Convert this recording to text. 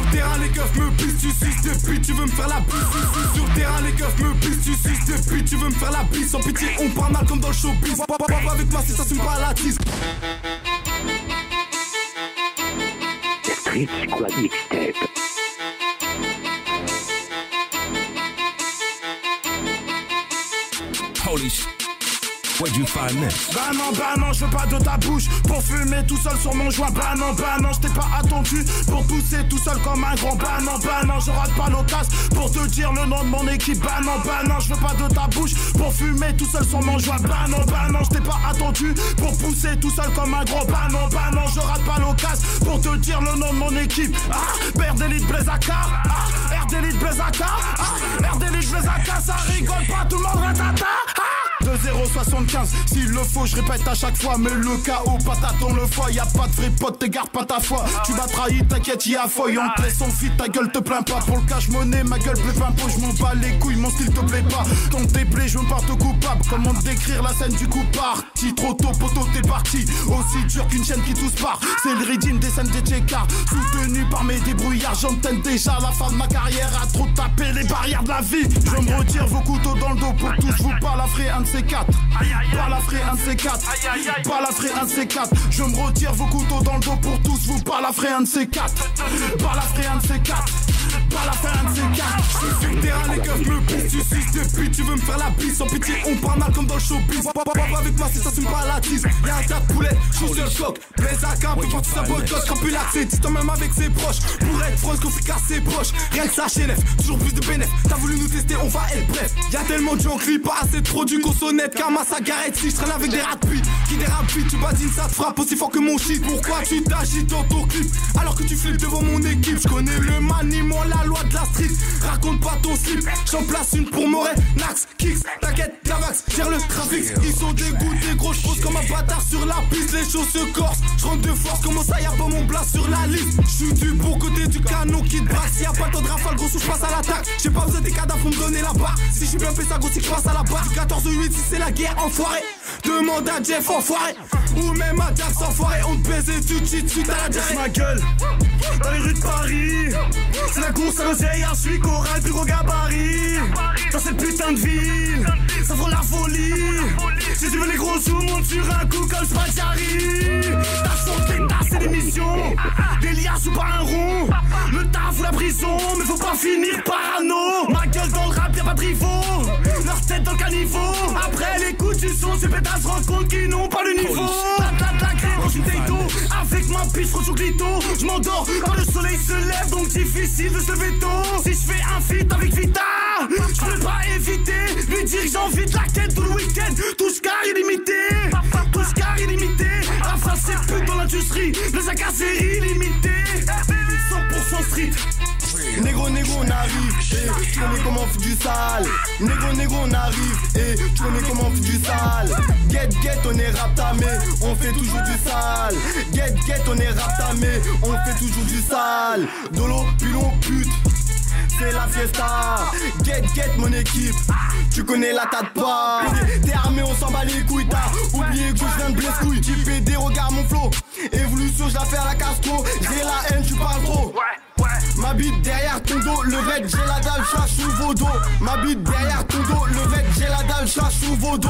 Sur terrain les keufs me pissent, tu suces depuis tu veux me faire la bise. Sur terrain les keufs me pissent, tu suces depuis tu veux me faire la bise. Sans pitié on parle mal comme dans le showbiz. Pas avec moi si ça s'assume pas la tisse. Street Squad Mixtape. Holy shit. Where'd you find this? Bah non, je veux pas de ta bouche pour fumer tout seul sur mon joint. Bah non, je t'ai pas attendu pour pousser tout seul comme un grand. Bah non, je rate pas l'occasion pour te dire le nom de mon équipe. Bah non, je veux pas de ta bouche pour fumer tout seul sur mon joint. Bah non, je t'ai pas attendu pour pousser tout seul comme un gros. Bah non, je rate pas l'occasion pour te dire le nom de mon équipe. Berdelite Blazaka, Erdelite Blazaka, Erdelite Blazaka, ça rigole pas, tout le monde ratata. 2-0-75, s'il le faut, je répète à chaque fois. Mais le KO, patate dans le foie. Y'a pas de vrai pote, t'égares pas ta foi. Tu m'as trahi, t'inquiète, y'a feuille. On te laisse son fit, ta gueule te plaint pas. Pour le cash monnaie, ma gueule plaît pas. Je m'en bats les couilles, mon style te plaît pas. Quand t'es plaît, je me porte coupable. Comment décrire la scène du coup parti? Trop tôt, poteau, t'es parti. Aussi dur qu'une chaîne qui tous part. C'est le rythme des scènes des tchécards. Soutenu par mes débrouillards. J'entends déjà la fin de ma carrière. À trop taper les barrières de la vie. Je me retire vos couteaux dans le dos. Pour tous vous balafrer un de ces quatre. Balafrer un de ces quatre. Balafrer un de ces quatre. Je me retire vos couteaux dans le dos. Pour tous vous balafrer un de ces quatre. Balafrer un de ces quatre. Balafrer un de ces quatre. Sur le terrain les keufs me pissent, tu suces depuis tu veux me faire la bise. Sans pitié on parle mal comme dans le showbiz. Pas avec moi si ça s'assume pas la tisse. Y'a un tas de poulet, chaud sur le choc. Blazaka, peu partout sa boycott. Crampule l'accès, dis-toi même avec ses proches. Pour être froid, qu'on fait casser proche. Rien que ça chélève, toujours plus de bénéf. T'as voulu nous tester, on va être bref. Y'a tellement de gens qui pas assez de produits consonnettes. Car ma sagarette, si je traîne avec des rats de qui dérapent vite, tu badines, ça te frappe aussi fort que mon shit. Pourquoi tu t'agites dans ton clip alors que tu flippes devant mon équipe? Je connais le maniement, la loi de la street. Raconte pas ton slip, j'en place une pour Moret, Nax, Kicks, t'inquiète, Cavax, gère le trafic. Ils sont dégoûtés, gros, j'pose comme un bâtard sur la piste. Les choses se corsent, j'rentre de force, comment ça y'a pas mon blast sur la liste? J'suis du bon côté du canon qui te braque. S'il y a pas le temps de rafale, gros, je passe à l'attaque. J'ai pas besoin des cadavres pour me donner la barre. Si j'suis bien fait ça, gros, c'est que je passe à la barre. 14-8, si c'est la guerre, enfoiré. Demande à Jeff, enfoiré. Ou même à Jax, enfoiré. On te baise et tu te chies suite à la diarrhée. Ma gueule dans les rues de Paris. C'est la course à l'oseille, je suis Coral, plus gros gabarit. Dans cette putain de ville, ça vaut la folie. Si tu veux les gros sous, monte sur un coup comme Spaghiari. Ta santé, c'est des missions. Des liasses ou pas un rond. Le taf ou la prison, mais faut pas finir parano. Ma gueule dans le rap, y'a pas de rivaux. Leur tête dans le caniveau. Après les coups du son, ces pétasses se rendent compte qu'ils n'ont pas le niveau. La crème, dans une taito. Avec ma piste, sur glito. Je m'endors quand le soleil se lève, donc difficile de se lever tôt. Si je fais un feat avec Vita, je peux pas éviter lui dire que j'envie de la quête tout le week-end. Touche car illimité, touche car illimité. La phrase c'est pute dans l'industrie, le sac à série illimité. 100% street. Négro, on arrive, et tu connais comment on fait du sale. Négro, on arrive, et tu connais comment on fait du sale. Get, on est raptamé, on fait toujours du sale. Get, on est raptamé, on fait toujours du sale. Dolo, pilon, pute. C'est la fiesta, get mon équipe. Tu connais la tête pas. T'es armé, on s'en bat les couilles. T'as oublié que je viens de blesse couille. Tu fais des regards mon flow. Évolution, je la fais à la Castro. J'ai la haine, tu parles trop. Ma bite derrière ton dos, le vrai j'ai la dalle, j'lâche sous vos dos. Ma bite derrière ton dos, le vrai j'ai la dalle, j'lâche sous vos dos.